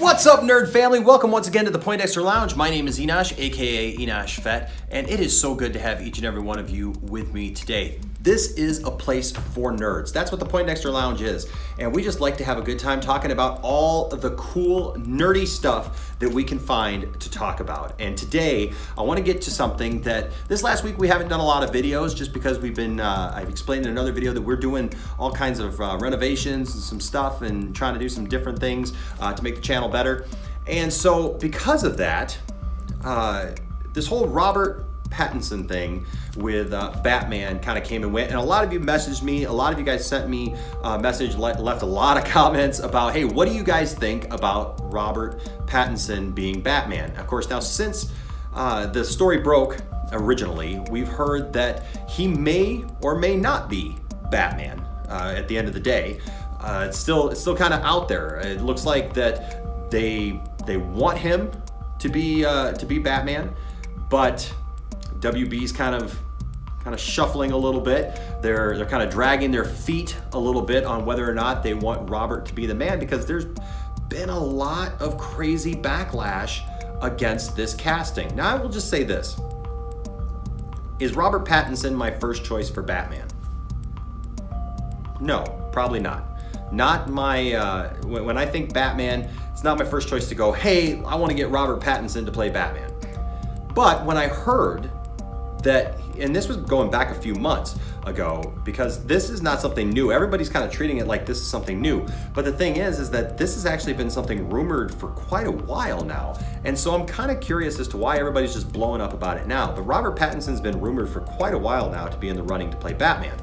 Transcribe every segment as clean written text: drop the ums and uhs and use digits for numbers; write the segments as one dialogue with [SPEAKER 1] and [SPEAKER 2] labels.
[SPEAKER 1] What's up, nerd family? Welcome once again to the Poindexter Lounge. My name is Enosh, aka Enosh Fett, and it is so good to have each and every one of you with me today. This is a place for nerds. That's what the Poindexter Lounge is. And we just like to have a good time talking about all of the cool, nerdy stuff that we can find to talk about. And today, I want to get to something that this last week we haven't done a lot of videos just because we've been, I've explained in another video that we're doing all kinds of renovations and some stuff and trying to do some different things to make the channel better. And so because of that, this whole Robert Pattinson thing with Batman kind of came and went, and a lot of you messaged me, a lot of you guys sent me a message, left a lot of comments about, hey, what do you guys think about Robert Pattinson being Batman? Of course, now since the story broke originally, we've heard that he may or may not be Batman at the end of the day. It's still kind of out there. It looks like that they want him to be Batman, but WB's kind of shuffling a little bit. They're kind of dragging their feet a little bit on whether or not they want Robert to be the man, because there's been a lot of crazy backlash against this casting. Now I will just say this. Is Robert Pattinson my first choice for Batman? No, probably not. Not my, when I think Batman, it's not my first choice to go, hey, I want to get Robert Pattinson to play Batman. But when I heard that, and this was going back a few months ago, because this is not something new. Everybody's kind of treating it like this is something new. But the thing is that this has actually been something rumored for quite a while now. And so I'm kind of curious as to why everybody's just blowing up about it now. But Robert Pattinson's been rumored for quite a while now to be in the running to play Batman.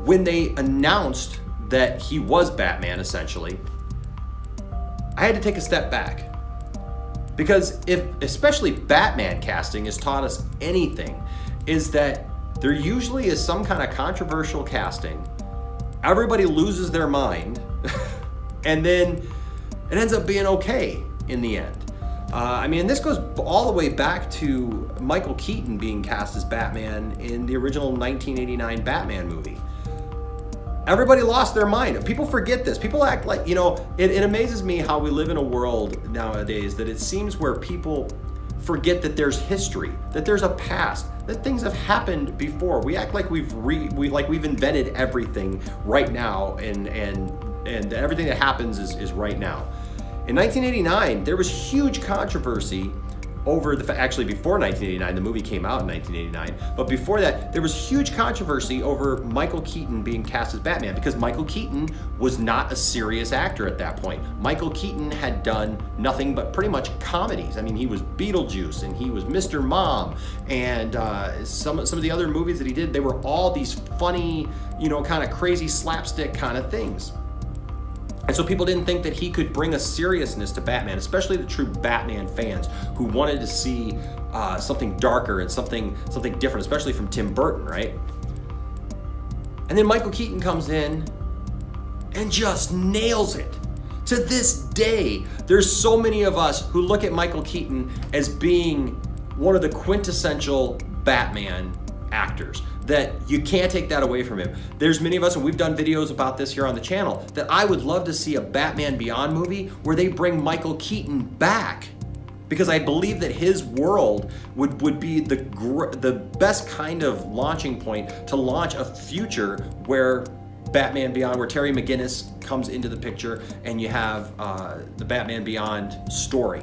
[SPEAKER 1] When they announced that he was Batman, essentially, I had to take a step back. Because if especially Batman casting has taught us anything, is that there usually is some kind of controversial casting. Everybody loses their mind, and then it ends up being okay in the end. I mean, this goes all the way back to Michael Keaton being cast as Batman in the original 1989 Batman movie. Everybody lost their mind. People forget this. People act like, it amazes me how we live in a world nowadays that it seems where people forget that there's history, that there's a past, that things have happened before. We act like we've invented everything right now, and everything that happens is right now. In 1989, there was huge controversy over actually before 1989, the movie came out in 1989, but before that, there was huge controversy over Michael Keaton being cast as Batman, because Michael Keaton was not a serious actor at that point. Michael Keaton had done nothing but pretty much comedies. I mean, he was Beetlejuice, and he was Mr. Mom, and some of the other movies that he did, they were all these funny, kind of crazy slapstick kind of things. And so people didn't think that he could bring a seriousness to Batman, especially the true Batman fans who wanted to see something darker and something different, especially from Tim Burton, right? And then Michael Keaton comes in and just nails it. To this day, there's so many of us who look at Michael Keaton as being one of the quintessential Batman actors, that you can't take that away from him. There's many of us, and we've done videos about this here on the channel, that I would love to see a Batman Beyond movie where they bring Michael Keaton back, because I believe that his world would be the best kind of launching point to launch a future where Batman Beyond, where Terry McGinnis comes into the picture and you have the Batman Beyond story.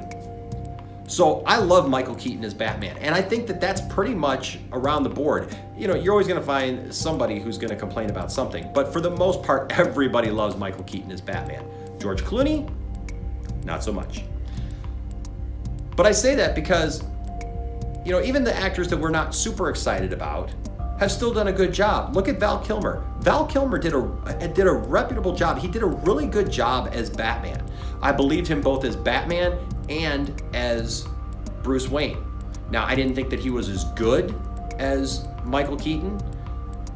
[SPEAKER 1] So I love Michael Keaton as Batman, and I think that that's pretty much around the board. You're always going to find somebody who's going to complain about something, but for the most part, everybody loves Michael Keaton as Batman. George Clooney, not so much. But I say that because, even the actors that we're not super excited about have still done a good job. Look at Val Kilmer. Val Kilmer did a reputable job. He did a really good job as Batman. I believed him both as Batman and as Bruce Wayne. Now, I didn't think that he was as good as Michael Keaton,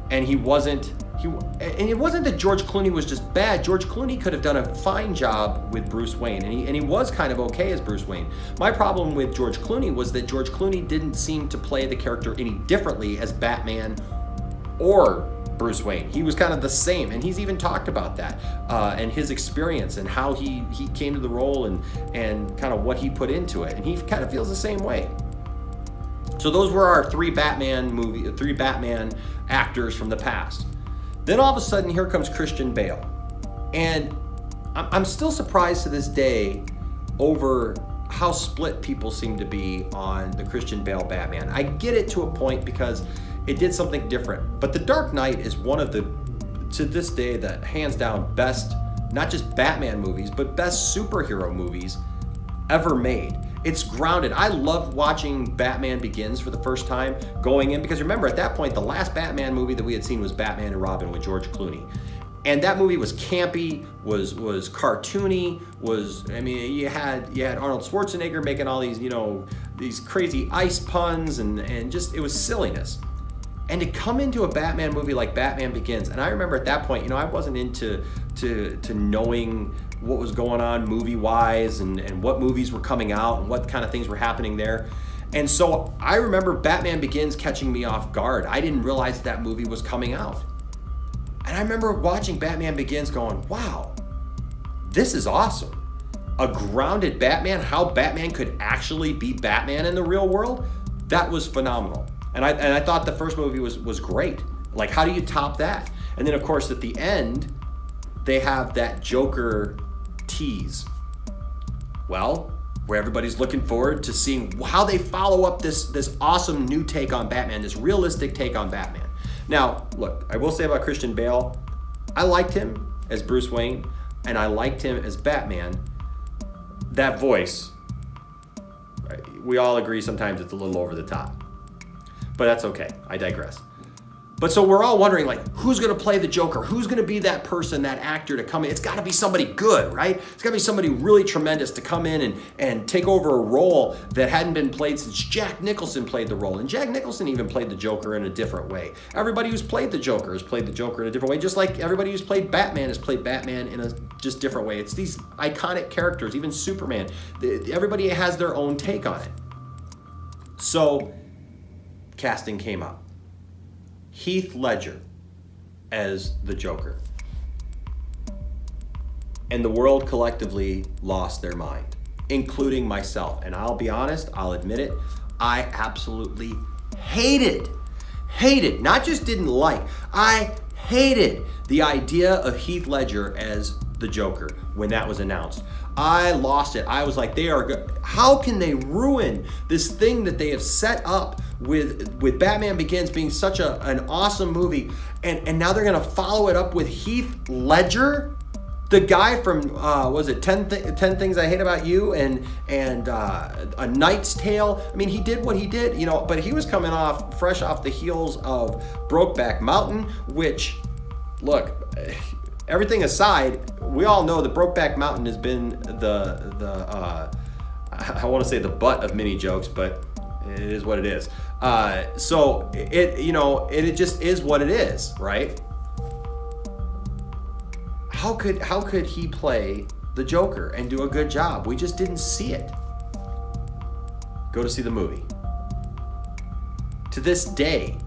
[SPEAKER 1] and it wasn't that George Clooney was just bad. George Clooney could have done a fine job with Bruce Wayne, and he was kind of okay as Bruce Wayne. My problem with George Clooney was that George Clooney didn't seem to play the character any differently as Batman or Bruce Wayne. He was kind of the same, and he's even talked about that and his experience and how he came to the role and kind of what he put into it. And he kind of feels the same way. So those were our three Batman actors from the past. Then all of a sudden, here comes Christian Bale. And I'm still surprised to this day over how split people seem to be on the Christian Bale Batman. I get it to a point because it did something different. But The Dark Knight is one of the, to this day, the hands down best, not just Batman movies, but best superhero movies ever made. It's grounded. I loved watching Batman Begins for the first time going in, because remember, at that point, the last Batman movie that we had seen was Batman and Robin with George Clooney. And that movie was campy, was cartoony, you had Arnold Schwarzenegger making all these, these crazy ice puns and just, it was silliness. And to come into a Batman movie like Batman Begins, and I remember at that point, I wasn't into knowing what was going on movie-wise and what movies were coming out and what kind of things were happening there. And so I remember Batman Begins catching me off guard. I didn't realize that movie was coming out. And I remember watching Batman Begins going, wow, this is awesome. A grounded Batman, how Batman could actually be Batman in the real world, that was phenomenal. And I thought the first movie was great. Like, how do you top that? And then, of course, at the end, they have that Joker tease. Well, where everybody's looking forward to seeing how they follow up this awesome new take on Batman, this realistic take on Batman. Now, look, I will say about Christian Bale, I liked him as Bruce Wayne, and I liked him as Batman. That voice, we all agree sometimes it's a little over the top. But that's okay. I digress. But so we're all wondering, like, who's going to play the Joker? Who's going to be that person, that actor to come in? It's got to be somebody good, right? It's got to be somebody really tremendous to come in and take over a role that hadn't been played since Jack Nicholson played the role. And Jack Nicholson even played the Joker in a different way. Everybody who's played the Joker has played the Joker in a different way, just like everybody who's played Batman has played Batman in a just different way. It's these iconic characters, even Superman. Everybody has their own take on it. So casting came up. Heath Ledger as the Joker. And the world collectively lost their mind, including myself. And I'll be honest, I'll admit it, I absolutely hated, not just didn't like, I hated the idea of Heath Ledger as the Joker when that was announced. I lost it. I was like, how can they ruin this thing that they have set up with Batman Begins being such an awesome movie, and now they're gonna follow it up with Heath Ledger, the guy from was it 10 Things I Hate About You and A Knight's Tale. I mean, he did what he did, but he was coming fresh off the heels of Brokeback Mountain, which, look, everything aside, we all know that Brokeback Mountain has been the I want to say the butt of many jokes, but it is what it is. So it just is what it is, right? How could he play the Joker and do a good job? We just didn't see it. Go to see the movie. To this day,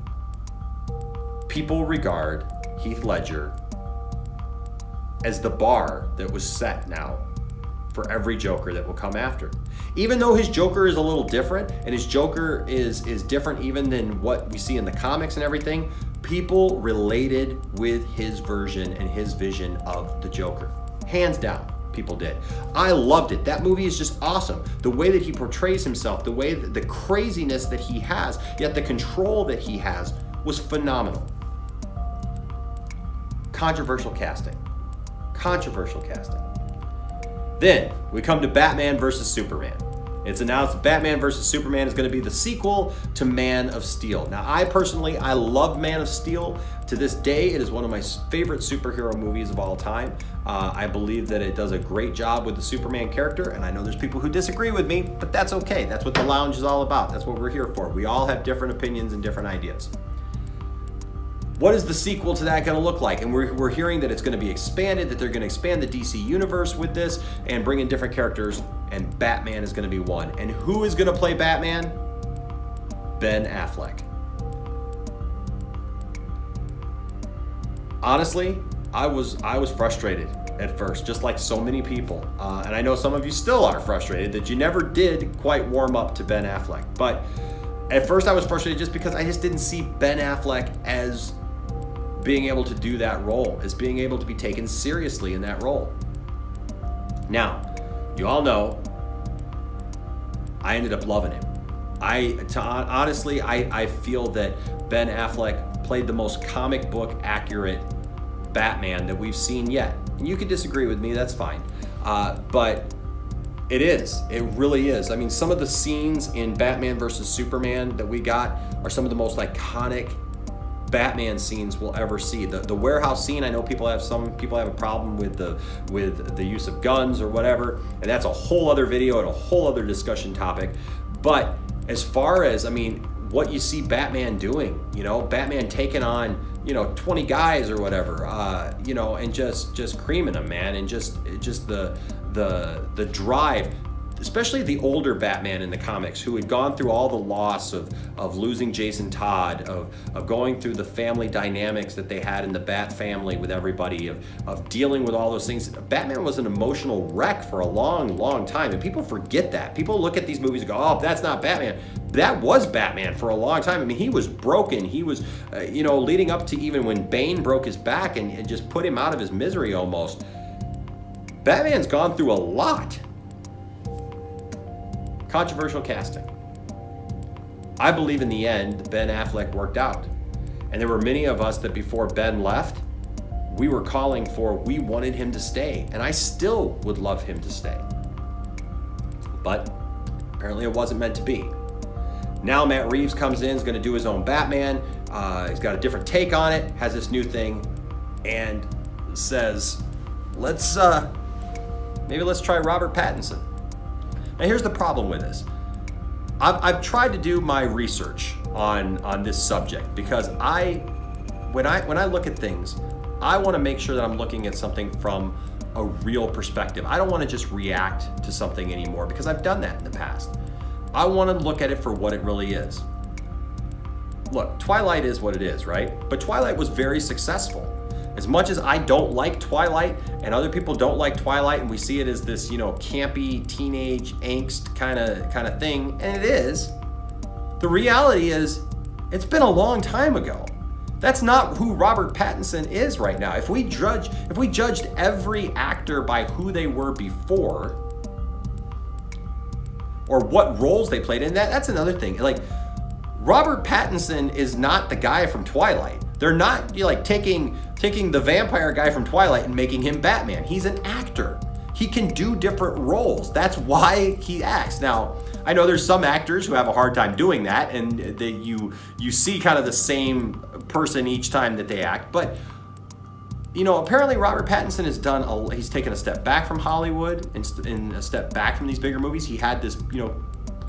[SPEAKER 1] people regard Heath Ledger as the bar that was set now for every Joker that will come after. Even though his Joker is a little different, and his Joker is different even than what we see in the comics and everything, people related with his version and his vision of the Joker. Hands down, people did. I loved it. That movie is just awesome. The way that he portrays himself, the way that the craziness that he has, yet the control that he has was phenomenal. Controversial casting. Then we come to Batman versus Superman. It's announced that Batman vs. Superman is going to be the sequel to Man of Steel. Now, I love Man of Steel. To this day, it is one of my favorite superhero movies of all time. I believe that it does a great job with the Superman character, and I know there's people who disagree with me, but that's okay. That's what the lounge is all about. That's what we're here for. We all have different opinions and different ideas. What is the sequel to that going to look like? And we're hearing that it's going to be expanded, that they're going to expand the DC universe with this and bring in different characters, and Batman is going to be one. And who is going to play Batman? Ben Affleck. Honestly, I was frustrated at first, just like so many people. And I know some of you still are frustrated that you never did quite warm up to Ben Affleck. But at first I was frustrated just because I just didn't see Ben Affleck as being able to do that role, as being able to be taken seriously in that role. Now, you all know, I ended up loving him. Honestly, I feel that Ben Affleck played the most comic book accurate Batman that we've seen yet. And you can disagree with me, that's fine. But it really is. I mean, some of the scenes in Batman versus Superman that we got are some of the most iconic Batman scenes we'll ever see. The warehouse scene, I know some people have a problem with the use of guns or whatever, and that's a whole other video and a whole other discussion topic. But as far as, I mean, what you see Batman doing, Batman taking on 20 guys or whatever, and just creaming them, man, and just the drive, especially the older Batman in the comics, who had gone through all the loss of losing Jason Todd, of going through the family dynamics that they had in the Bat family with everybody, of dealing with all those things. Batman was an emotional wreck for a long, long time, and people forget that. People look at these movies and go, oh, that's not Batman. That was Batman for a long time. I mean, he was broken. He was, leading up to even when Bane broke his back and just put him out of his misery almost. Batman's gone through a lot. Controversial casting. I believe in the end, Ben Affleck worked out. And there were many of us that before Ben left, we wanted him to stay. And I still would love him to stay. But apparently it wasn't meant to be. Now Matt Reeves comes in, is going to do his own Batman. He's got a different take on it, has this new thing, and says, maybe let's try Robert Pattinson. Now here's the problem with this. I've tried to do my research on this subject because when I look at things, I want to make sure that I'm looking at something from a real perspective. I don't want to just react to something anymore because I've done that in the past. I want to look at it for what it really is. Look, Twilight is what it is, right? But Twilight was very successful. As much as I don't like Twilight and other people don't like Twilight and we see it as this, campy teenage angst kind of thing, and it is, the reality is it's been a long time ago. That's not who Robert Pattinson is right now. If we judged every actor by who they were before or what roles they played in, that's another thing. Like, Robert Pattinson is not the guy from Twilight. They're not taking the vampire guy from Twilight and making him Batman. He's an actor. He can do different roles. That's why he acts. Now, I know there's some actors who have a hard time doing that, and you see kind of the same person each time that they act. But apparently Robert Pattinson he's taken a step back from Hollywood and a step back from these bigger movies. He had this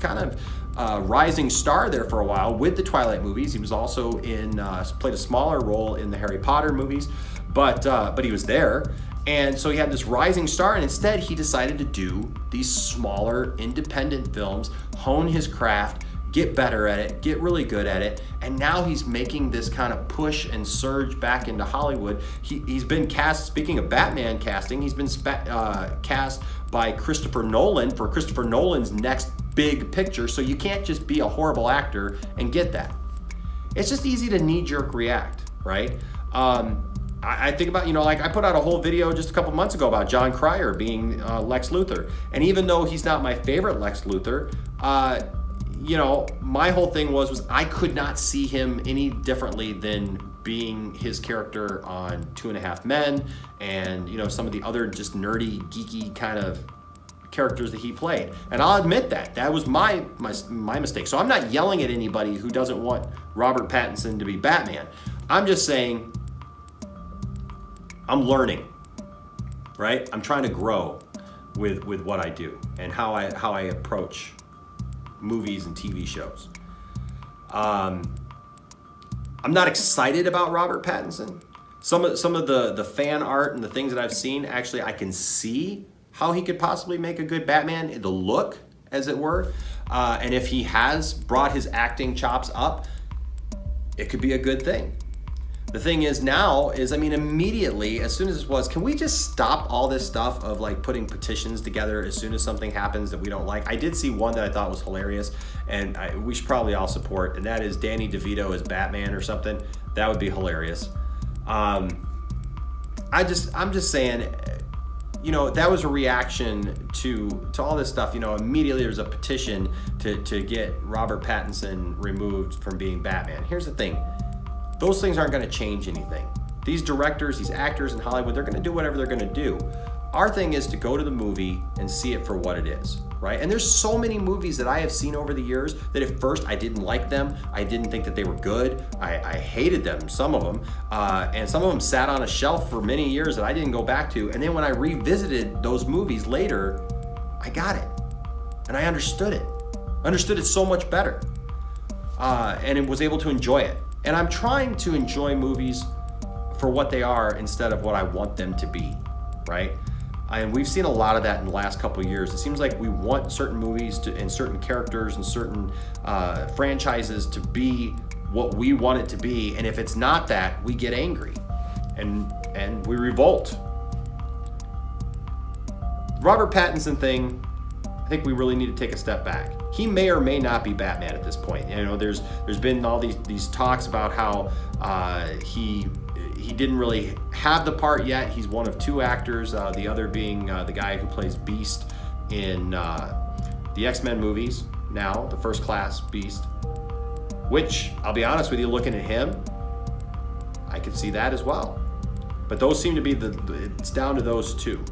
[SPEAKER 1] kind of rising star there for a while with the Twilight movies. He was also played a smaller role in the Harry Potter movies, but he was there. And so he had this rising star, and instead he decided to do these smaller independent films, hone his craft, get better at it, get really good at it, and now he's making this kind of push and surge back into Hollywood. He's been cast, speaking of Batman casting, he's been cast by Christopher Nolan for Christopher Nolan's next big picture, so you can't just be a horrible actor and get that. It's just easy to knee-jerk react, right? I think about, I put out a whole video just a couple months ago about John Cryer being Lex Luthor. And even though he's not my favorite Lex Luthor, my whole thing was I could not see him any differently than being his character on 2.5 Men and, some of the other just nerdy, geeky kind of characters that he played. And I'll admit that was my mistake. So I'm not yelling at anybody who doesn't want Robert Pattinson to be Batman. I'm just saying I'm learning, right? I'm trying to grow with what I do and how I approach movies and TV shows. I'm not excited about Robert Pattinson. Some of the fan art and the things that I've seen, actually, I can see how he could possibly make a good Batman, the look, as it were. And if he has brought his acting chops up, it could be a good thing. The thing is now is, I mean, immediately, as soon as this was, can we just stop all this stuff of like putting petitions together as soon as something happens that we don't like? I did see one that I thought was hilarious, and we should probably all support, and that is Danny DeVito as Batman or something. That would be hilarious. I'm just saying, you know, that was a reaction to all this stuff. You know, immediately there's a petition to get Robert Pattinson removed from being Batman. Here's the thing. Those things aren't going to change anything. These directors, these actors in Hollywood, they're going to do whatever they're going to do. Our thing is to go to the movie and see it for what it is, right? And there's so many movies that I have seen over the years that at first I didn't like them. I didn't think that they were good. I hated them, some of them. And some of them sat on a shelf for many years that I didn't go back to. And then when I revisited those movies later, I got it. And I understood it. I understood it so much better. And it was able to enjoy it. And I'm trying to enjoy movies for what they are instead of what I want them to be, right? And we've seen a lot of that in the last couple of years. It seems like we want certain movies and certain characters and certain franchises to be what we want it to be. And if it's not that, we get angry and we revolt. The Robert Pattinson thing, I think we really need to take a step back. He may or may not be Batman at this point. You know, there's been all these talks about how he didn't really have the part yet. He's one of two actors, the other being the guy who plays Beast in the X-Men movies, now, the First Class Beast, which, I'll be honest with you, looking at him, I could see that as well. But those seem to be it's down to those two.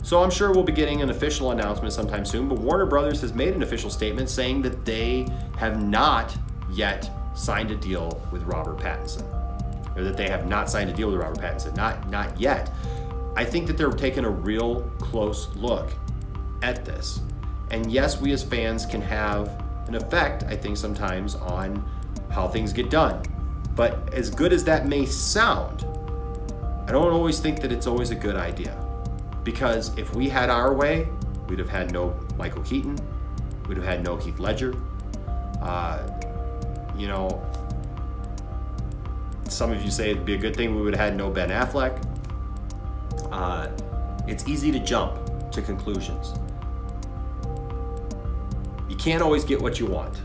[SPEAKER 1] So I'm sure we'll be getting an official announcement sometime soon, but Warner Brothers has made an official statement saying that they have not yet signed a deal with Robert Pattinson. Or that they have not signed a deal with Robert Pattinson, not yet. I think that they're taking a real close look at this. And yes, we as fans can have an effect, I think, sometimes on how things get done. But as good as that may sound, I don't always think that it's always a good idea. Because if we had our way, we'd have had no Michael Keaton, we'd have had no Heath Ledger. You know, some of you say it'd be a good thing we would have had no Ben Affleck. It's easy to jump to conclusions. You can't always get what you want.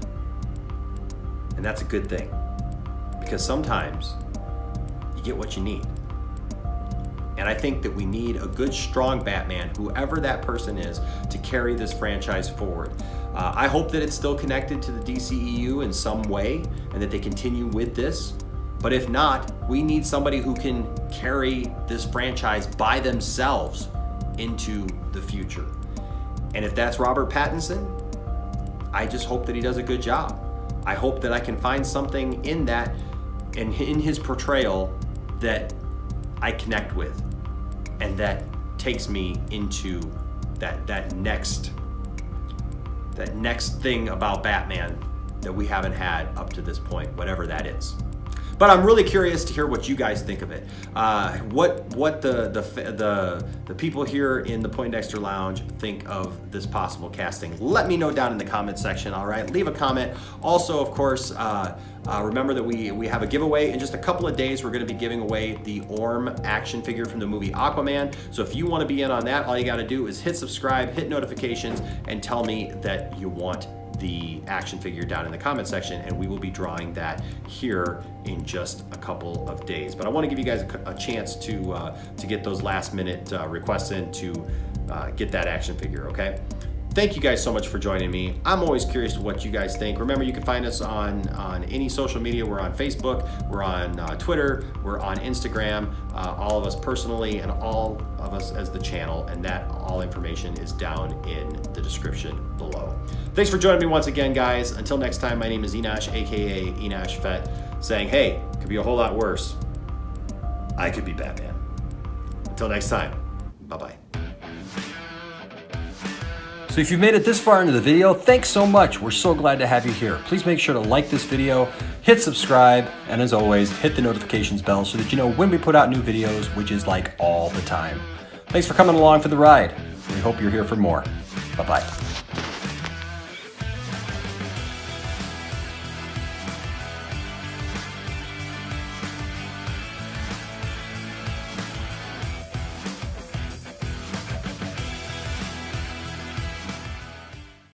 [SPEAKER 1] And that's a good thing. Because sometimes you get what you need. And I think that we need a good, strong Batman, whoever that person is, to carry this franchise forward. I hope that it's still connected to the DCEU in some way and that they continue with this. But if not, we need somebody who can carry this franchise by themselves into the future. And if that's Robert Pattinson, I just hope that he does a good job. I hope that I can find something in that, in his portrayal, that I connect with, and that takes me into that next thing about Batman that we haven't had up to this point, whatever that is. But I'm really curious to hear what you guys think of it. What the people here in the Poindexter Lounge think of this possible casting. Let me know down in the comment section. All right, leave a comment. Also, of course, remember that we have a giveaway in just a couple of days. We're going to be giving away the Orm action figure from the movie Aquaman. So if you want to be in on that, all you got to do is hit subscribe, hit notifications, and tell me that you want the action figure down in the comment section, and we will be drawing that here in just a couple of days. But I want to give you guys a chance to get those last minute requests in to get that action figure, okay? Thank you guys so much for joining me. I'm always curious what you guys think. Remember, you can find us on any social media. We're on Facebook, we're on Twitter, we're on Instagram, all of us personally and all of us as the channel, and that all information is down in the description below. Thanks for joining me once again, guys. Until next time, my name is Enash, aka Enash Fett, saying, hey, it could be a whole lot worse. I could be Batman. Until next time, bye-bye. So if you've made it this far into the video, thanks so much. We're so glad to have you here. Please make sure to like this video, hit subscribe, and as always, hit the notifications bell so that you know when we put out new videos, which is like all the time. Thanks for coming along for the ride. We hope you're here for more. Bye-bye.